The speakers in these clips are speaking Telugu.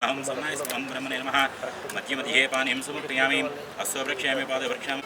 अहं समाय स्वं ब्रह्मणे नमः मध्ये मध्ये पानीं समर्पयामि अश्ववृक्षामि पादवृक्षामि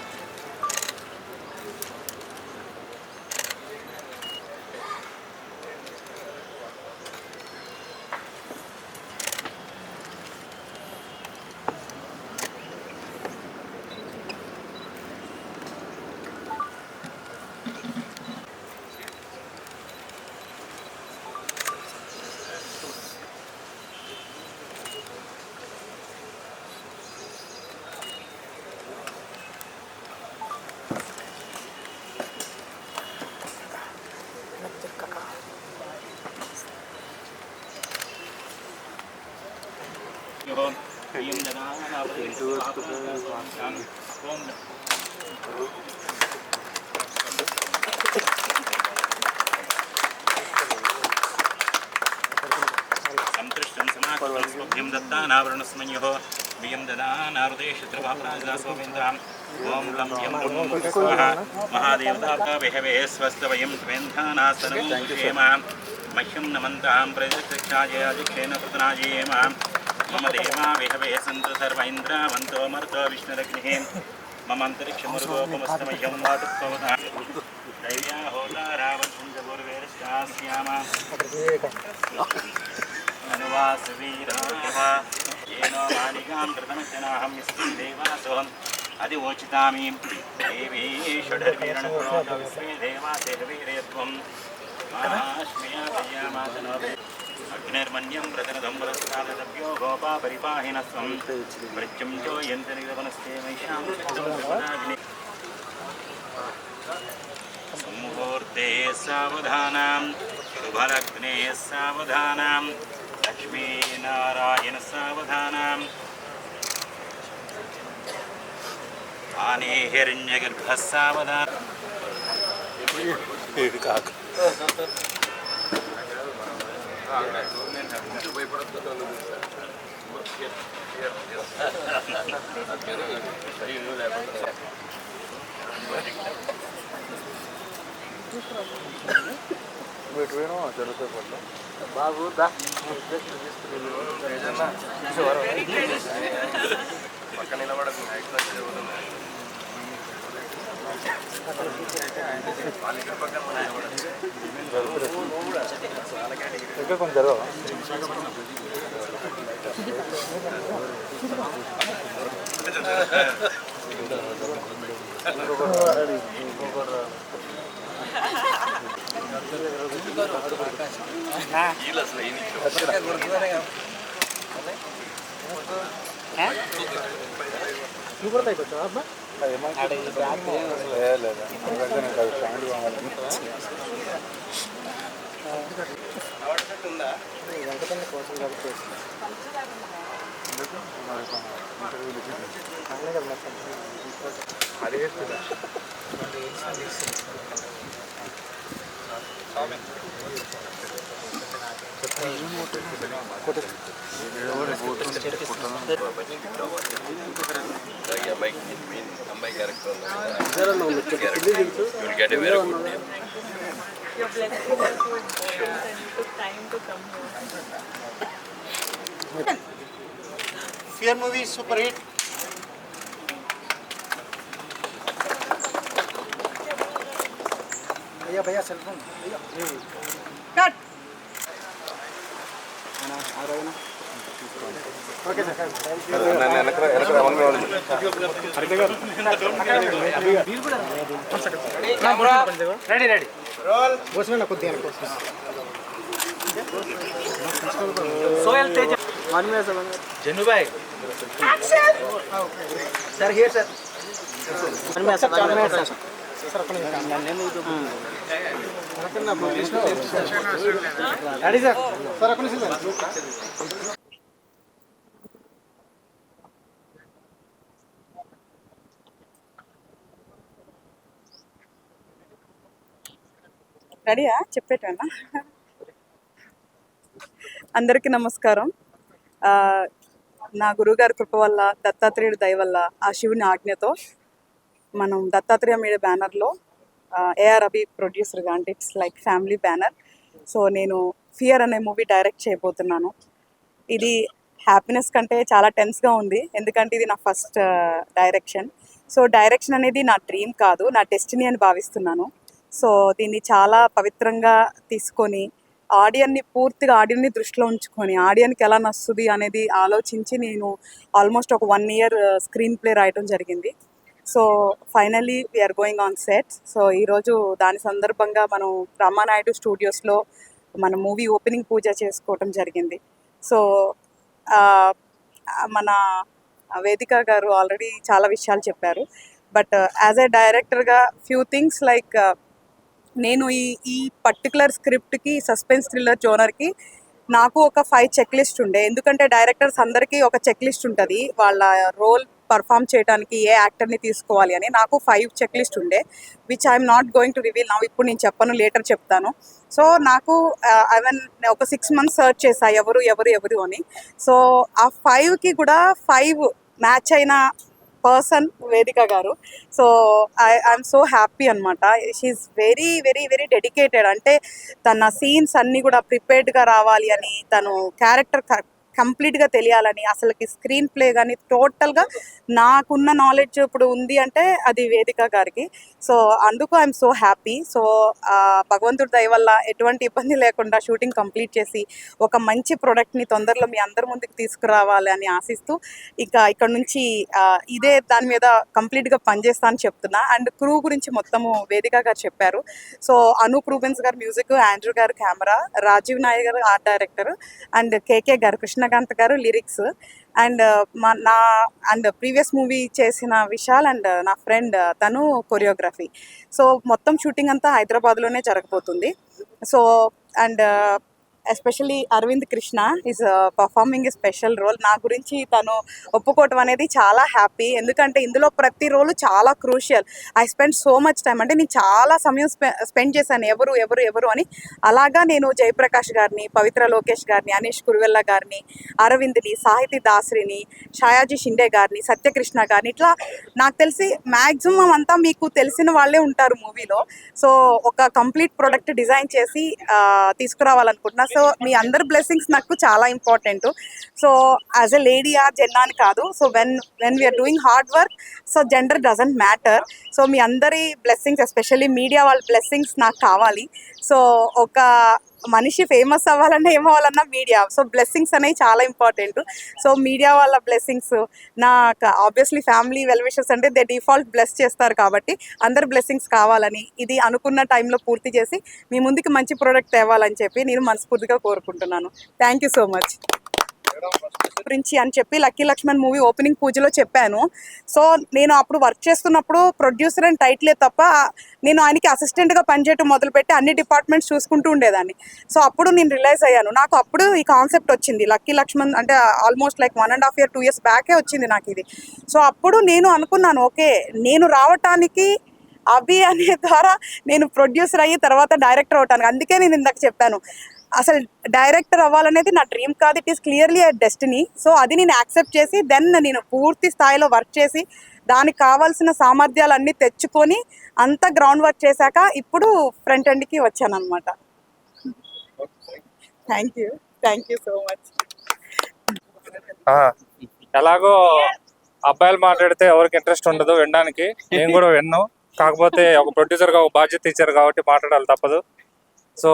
संतृष्टं समाकुलं दत्तानावरणस्मयोः बियं ददानारुदे शत्रुभापराजदासोमेन्द्राम् ओं लं यं स्वाहा महादेवता विहवे स्वस्तवयं त्वेन्धानासनं क्षेम मह्यं नमन्तां प्रजक्षाजयाजिक्षेण कृतनाजेम मम देवा विहवे सन्तु सर्व इन्द्रावन्तो मरुतो विष्णुरग्निः मम अन्तरिक्षमुर्गोपमस्तमह्यं वातुत्ववता दैव्या होतारावत्पुञ्जपूर्वेरश्चास्याम अनुवासवीराः येनो मालिकां कृतमजनाहं यस्मिन् देवासोऽहम् अधिवोचितामि देवी षडर्वीरणकरोतु विश्वे देवासेहवीरे त्वं माश्मयापयामातनोभे अग्निर्मन्यं प्रतनदं पुरस्तादभ्यो गोपा परिपाहिनस्वं मृत्युं चो यन्तनिगवनस्ते मैषां मुहूर्ते सावधानां शुभलग्ने सावधानां लक्ष्मीनारायण सावधानाम् आने हिरण्यगर्भः सावधानम् బాబు దా పక్కన నిలబడకు కొంచెం జరగ చూపడతాయి కొంచెం అబ్బా వెంకటన్న కోసం కాబట్టి అది అమ్మాయి character Your blessings are so important and you took time to come here. Fear movie super hit. भैया cell phone cut okay sir ready ready role बोसना కొద్దిగా सोहेल तेज वन में सब जन्नू भाई action sir here sir one में सब सर अपन నేను రెడీ సార్ సార్ अपन से రెడీయా చెప్పేటన్నా అందరికీ నమస్కారం నా గురువుగారి కృప వల్ల దత్తాత్రేయుడి దయ వల్ల ఆ శివుని ఆజ్ఞతో మనం దత్తాత్రేయ మీడియా బ్యానర్లో ఏఆర్ రవి ప్రొడ్యూసర్గా అంటే it's like family banner. So నేను ఫియర్ అనే మూవీ డైరెక్ట్ చేయబోతున్నాను. ఇది హ్యాపీనెస్ కంటే చాలా టెన్స్గా ఉంది, ఎందుకంటే ఇది నా ఫస్ట్ డైరెక్షన్. సో డైరెక్షన్ అనేది నా డ్రీమ్ కాదు, నా డెస్టినీ అని భావిస్తున్నాను. సో దీన్ని చాలా పవిత్రంగా తీసుకొని పూర్తిగా ఆడియన్ని దృష్టిలో ఉంచుకొని ఆడియన్కి ఎలా నచ్చుతుంది అనేది ఆలోచించి నేను ఆల్మోస్ట్ ఒక 1 year స్క్రీన్ ప్లే రాయటం జరిగింది. So finally we're going on set. So ఈరోజు దాని సందర్భంగా మనం రామానాయుడు స్టూడియోస్లో మన మూవీ ఓపెనింగ్ పూజ చేసుకోవటం జరిగింది. సో మన వేదిక గారు ఆల్రెడీ చాలా విషయాలు చెప్పారు. బట్ యాజ్ ఎ డైరెక్టర్గా ఫ్యూ థింగ్స్ లైక్ నేను ఈ పర్టికులర్ స్క్రిప్ట్కి సస్పెన్స్ థ్రిల్లర్ జోనర్కి నాకు ఒక 5 చెక్ లిస్ట్ ఉండే. ఎందుకంటే డైరెక్టర్స్ అందరికీ ఒక చెక్ లిస్ట్ ఉంటుంది వాళ్ళ రోల్ పర్ఫామ్ చేయడానికి ఏ యాక్టర్ని తీసుకోవాలి అని. నాకు 5 చెక్ లిస్ట్ ఉండే, which I'm not going to reveal now. ఇప్పుడు నేను చెప్పను, లేటర్ చెప్తాను. సో నాకు ఒక 6 months సర్చ్ చేశా ఎవరు అని. సో ఆ 5కి కూడా 5 మ్యాచ్ అయిన పర్సన్ వేదిక గారు. సో ఐఎమ్ సో హ్యాపీ అనమాట. She's very very very dedicated. అంటే తన సీన్స్ అన్నీ కూడా ప్రిపేర్డ్గా రావాలి అని, తను క్యారెక్టర్ కంప్లీట్గా తెలియాలని, అసలుకి స్క్రీన్ ప్లే కానీ టోటల్గా నాకున్న నాలెడ్జ్ ఇప్పుడు ఉంది అంటే అది వేదిక గారికి. సో అందుకు ఐఎమ్ సో హ్యాపీ. సో భగవంతుడి దయ వల్ల ఎటువంటి ఇబ్బంది లేకుండా షూటింగ్ కంప్లీట్ చేసి ఒక మంచి ప్రోడక్ట్ని తొందరలో మీ అందరి ముందుకు తీసుకురావాలి అని ఆశిస్తూ ఇక్కడ నుంచి ఇదే దాని మీద కంప్లీట్గా పనిచేస్తా అని చెప్తున్నా. అండ్ క్రూ గురించి మొత్తము వేదిక గారు చెప్పారు. సో అనూప్ రూబెన్స్ గారు మ్యూజిక్, ఆండ్రూ గారు కెమెరా, రాజీవ్ నాయక్ గారు ఆర్ట్ డైరెక్టర్, అండ్ కేకే గారు కృష్ణకాంత్ గారు లిరిక్స్, అండ్ ప్రీవియస్ మూవీ చేసిన విశాల్ అండ్ నా ఫ్రెండ్ తను కొరియోగ్రఫీ. సో మొత్తం షూటింగ్ అంతా హైదరాబాద్లోనే జరగబోతుంది. So and especially Aravind Krishna is performing a special role. నా గురించి తను ఒప్పుకోవటం అనేది చాలా హ్యాపీ, ఎందుకంటే ఇందులో ప్రతి రోలు చాలా crucial. I spend so much time, అంటే నేను చాలా సమయం స్పెండ్ చేశాను ఎవరు అని. అలాగా నేను జయప్రకాష్ గారిని, పవిత్ర లోకేష్ గారిని, అనీష్ కురువెల్ల గారిని, అరవింద్ని, సాహితీ దాసరిని, షాయాజీ షిండే గారిని, సత్యకృష్ణ గారిని, ఇట్లా నాకు తెలిసి మ్యాక్సిమం అంతా మీకు తెలిసిన వాళ్ళే ఉంటారు మూవీలో. సో ఒక కంప్లీట్ ప్రోడక్ట్ డిజైన్ చేసి తీసుకురావాలనుకుంటున్నా. సో మీ అందరి బ్లెస్సింగ్స్ నాకు చాలా important. So as a lady or gender అని కాదు. So when we are doing hard work, so gender doesn't matter. So మీ అందరి బ్లెస్సింగ్స్, ఎస్పెషల్లీ మీడియా వాళ్ళ బ్లెస్సింగ్స్ నాకు కావాలి. సో ఒక మనిషి ఫేమస్ అవ్వాలన్నా ఏమవ్వాలన్నా మీడియా, సో బ్లెస్సింగ్స్ అనేవి చాలా ఇంపార్టెంట్. సో మీడియా వాళ్ళ బ్లెస్సింగ్స్, నాకు ఆబ్వియస్లీ ఫ్యామిలీ వెల్ విషెస్ అంటే దే డిఫాల్ట్ బ్లెస్ చేస్తారు, కాబట్టి అందరి బ్లెస్సింగ్స్ కావాలని, ఇది అనుకున్న టైంలో పూర్తి చేసి మీ ముందుకు మంచి ప్రోడక్ట్ తేవాలని చెప్పి నేను మనస్ఫూర్తిగా కోరుకుంటున్నాను. Thank you so much. గురించి అని చెప్పి లక్కీ లక్ష్మణ్ మూవీ ఓపెనింగ్ పూజలో చెప్పాను. సో నేను అప్పుడు వర్క్ చేస్తున్నప్పుడు ప్రొడ్యూసర్ అని టైటిలే తప్ప నేను ఆయనకి అసిస్టెంట్గా పనిచేయటం మొదలుపెట్టి అన్ని డిపార్ట్మెంట్స్ చూసుకుంటూ ఉండేదాన్ని. సో అప్పుడు నేను రియలైజ్ అయ్యాను, నాకు అప్పుడు ఈ కాన్సెప్ట్ వచ్చింది. లక్కీ లక్ష్మణ్ అంటే ఆల్మోస్ట్ లైక్ 1.5 year 2 years బ్యాకే వచ్చింది నాకు ఇది. సో అప్పుడు నేను అనుకున్నాను, ఓకే నేను రావటానికి అభి అనే ద్వారా నేను ప్రొడ్యూసర్ అయ్యి తర్వాత డైరెక్టర్ అవటానికి. అందుకే నేను ఇందాక చెప్పాను, అసలు డైరెక్టర్ అవ్వాలనేది నా డ్రీమ్ కాదు, it is clearly a destiny. So అది నేను యాక్సెప్ట్ చేసి దెన్ నేను పూర్తి స్థాయిలో వర్క్ చేసి దానికి కావాల్సిన సామర్థ్యాలన్నీ తెచ్చుకొని అంతా గ్రౌండ్ వర్క్ చేశాక ఇప్పుడు ఫ్రంట్ ఎండ్కి వచ్చాను అనమాట. Thank you so much. ఎలాగో అబ్బాయిలు మాట్లాడితే ఎవరికి ఇంట్రెస్ట్ ఉండదు వినడానికి, నేను కూడా విన్ను. కాకపోతే ఒక ప్రొడ్యూసర్గా ఒక బాధ్యత ఇచ్చారు కాబట్టి మాట్లాడాలి తప్పదు. సో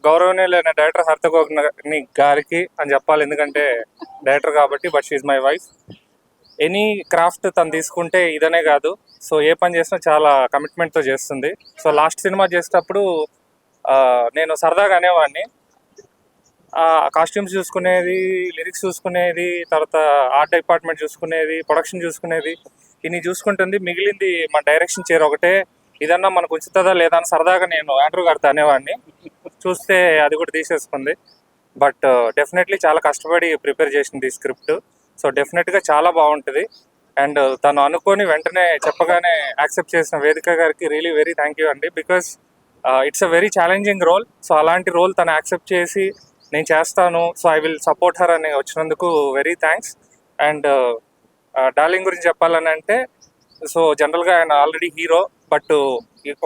గౌరవనీయులైన డైరెక్టర్ హర్తగోగ్ని గారికి అని చెప్పాలి, ఎందుకంటే డైరెక్టర్ కాబట్టి. But she's my wife. Any craft తను తీసుకుంటే ఇదనే కాదు, సో ఏ పని చేసినా చాలా కమిట్మెంట్తో చేస్తుంది. సో లాస్ట్ సినిమా చేసేటప్పుడు నేను సరదాగా అనేవాడిని, కాస్ట్యూమ్స్ చూసుకునేది, లిరిక్స్ చూసుకునేది, తర్వాత ఆర్ట్ డిపార్ట్మెంట్ చూసుకునేది, ప్రొడక్షన్ చూసుకునేది, ఇన్ని చూసుకుంటుంది. మిగిలింది మన డైరెక్షన్ చైర్ ఒకటే, ఇదన్నా మనకు ఉంచుతుందా లేదా అని సరదాగా నేను ఆండ్రూ గారితో అనేవాడిని. చూస్తే అది కూడా తీసేసుకుంది. బట్ డెఫినెట్లీ చాలా కష్టపడి ప్రిపేర్ చేసింది ఈ స్క్రిప్ట్. సో డెఫినెట్గా చాలా బాగుంటుంది. అండ్ తను అనుకొని వెంటనే చెప్పగానే యాక్సెప్ట్ చేసిన వేదిక గారికి రియలీ వెరీ థ్యాంక్ యూ అండి. Because it's a very challenging role. So అలాంటి రోల్ తను యాక్సెప్ట్ చేసి నేను చేస్తాను, so I will support her అని వచ్చినందుకు వెరీ థ్యాంక్స్. అండ్ డార్లింగ్ గురించి చెప్పాలని అంటే, సో జనరల్గా ఆయన ఆల్రెడీ హీరో, బట్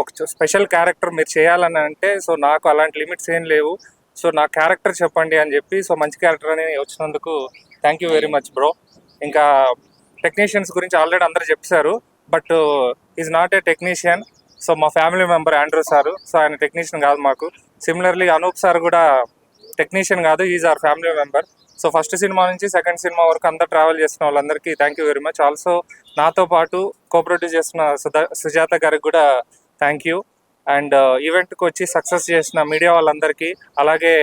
ఒక స్పెషల్ క్యారెక్టర్ మీరు చేయాలని అంటే సో నాకు అలాంటి లిమిట్స్ ఏం లేవు. సో నా క్యారెక్టర్ చెప్పండి అని చెప్పి సో మంచి క్యారెక్టర్ అని వచ్చినందుకు thank you very much bro. ఇంకా టెక్నీషియన్స్ గురించి ఆల్రెడీ అందరూ చెప్పారు, but is not a technician. So మా family member Andrew sir, so ఆయన టెక్నీషియన్ కాదు మాకు. సిమిలర్లీ అనూప్ సార్ కూడా టెక్నీషియన్ కాదు, is our family member. So first cinema నుంచి సెకండ్ సినిమా వరకు అందరు ట్రావెల్ చేస్తున్న వాళ్ళందరికీ thank you very much. Also నాతో పాటు కోప్రొడ్యూస్ చేస్తున్న సుజాత గారికి కూడా థ్యాంక్ యూ. అండ్ ఈవెంట్కి వచ్చి సక్సెస్ చేసిన మీడియా వాళ్ళందరికీ, అలాగే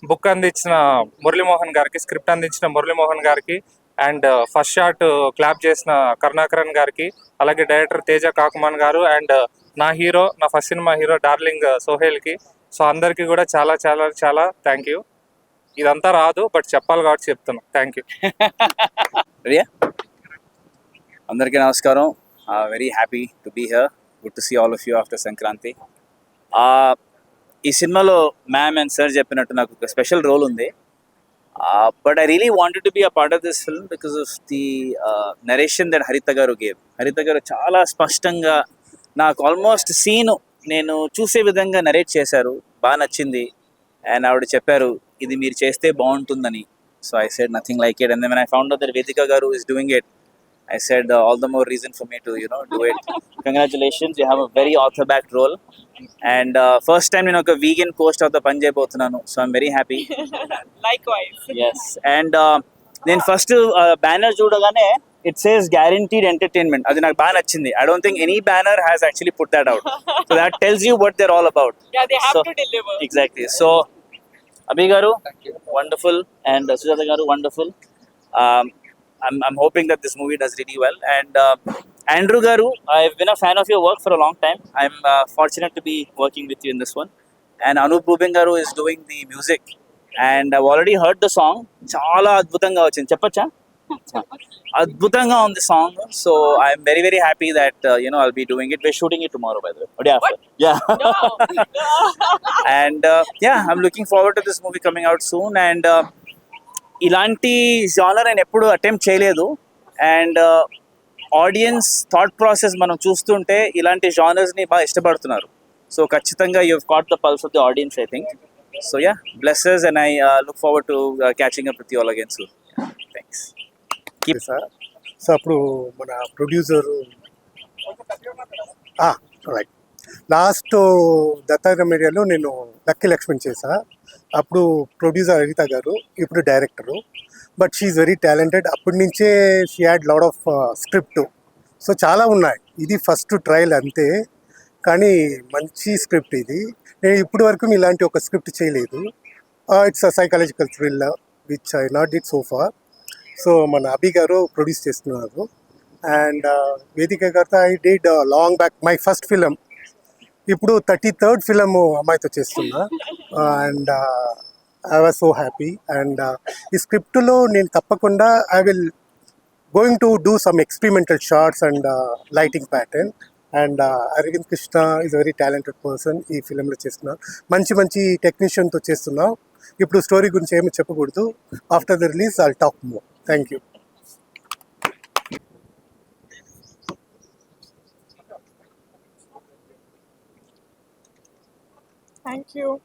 బుక్ అందించిన మురళీమోహన్ గారికి, స్క్రిప్ట్ అందించిన మురళీమోహన్ గారికి, అండ్ ఫస్ట్ షాట్ క్లాప్ చేసిన కరుణాకరన్ గారికి, అలాగే డైరెక్టర్ తేజ కాకుమాన్ గారు, అండ్ నా ఫస్ట్ సినిమా హీరో డార్లింగ్ సోహెల్కి. సో అందరికీ కూడా చాలా చాలా చాలా థ్యాంక్ యూ. ఇదంతా రాదు, బట్ చెప్పాలి కాబట్టి చెప్తున్నా. Thank you. రెడీయా? అందరికీ నమస్కారం. Very happy to be here. Good to see all of you after Sankranti. ఈ సినిమాలో మ్యామ్ అండ్ సార్ చెప్పినట్టు నాకు ఒక స్పెషల్ రోల్ ఉంది. But I really wanted to be a part of this film because of the narration that Haritha garu gave. హరిత గారు చాలా స్పష్టంగా నాకు ఆల్మోస్ట్ సీను నేను చూసే విధంగా నరేట్ చేశారు. బాగా నచ్చింది. అండ్ ఆవిడ చెప్పారు ఇది మీరు చేస్తే బాగుంటుందని. So I said nothing like it. And then when I found out that Vedhika garu is doing it, I said all the more reason for me to do it. Congratulations, you have a very author backed role, and first time నేను ఒక vegan post of the పని చేయబోతున్నాను, so I'm very happy. Likewise. Yes, and నేను ఫస్ట్ బ్యానర్ చూడగానే it says guaranteed entertainment. అది నాకు బాగా నచ్చింది. I don't think any banner has actually put that out, so that tells you what they're all about. Yeah, they have to deliver. Exactly. So Abhi garu wonderful, and Sujata garu wonderful. I'm hoping that this movie does really well. And Andrew garu, I've been a fan of your work for a long time. I'm fortunate to be working with you in this one. And Anup Bubin garu is doing the music, and I've already heard the song. Chala adbhutanga vachindi cheppacha. Adbhutanga on the song. So I'm very very happy that I'll be doing it. We're shooting it tomorrow, by the way. What? Yeah. No. And I'm looking forward to this movie coming out soon. And ఇలాంటి జానర్ నేను ఎప్పుడు అటెంప్ట్ చేయలేదు. అండ్ ఆడియన్స్ థాట్ ప్రాసెస్ మనం చూస్తుంటే ఇలాంటి జానర్స్ని బాగా ఇష్టపడుతున్నారు. సో ఖచ్చితంగా you have caught the pulse of the audience I think. So blesses, and I look forward to catching up with you all again soon. Thanks. Keep sir. So అప్పుడు మన ప్రొడ్యూసరు రైట్ లాస్ట్ దత్తాత్రేయ మీడియాలో నేను లక్కీ లక్ష్మణ్ చేసా. అప్పుడు ప్రొడ్యూసర్ హరిత గారు, ఇప్పుడు director. But she's very talented. అప్పటి నుంచే she had lot of script. So చాలా ఉన్నాయి. ఇది ఫస్ట్ ట్రయల్ అంతే, కానీ మంచి స్క్రిప్ట్ ఇది. నేను ఇప్పటి వరకు ఇలాంటి ఒక స్క్రిప్ట్ చేయలేదు. It's a psychological thriller which I not did so far. So మన అభి గారు ప్రొడ్యూస్ చేస్తున్నారు. అండ్ వేదిక గారితో I did long back my first film. ఇప్పుడు 33rd ఫిలిం అమ్మాయితో చేస్తున్నా. And I was so happy. And ఈ స్క్రిప్ట్లో నేను తప్పకుండా I will going to do some experimental shots and lighting pattern. And Aravind Krishna is very talented person. ఈ ఫిలింలో చేస్తున్నా. మంచి మంచి టెక్నీషియన్తో చేస్తున్నా. ఇప్పుడు స్టోరీ గురించి ఏమి చెప్పకూడదు. After the release I'll talk more. Thank you. Thank you.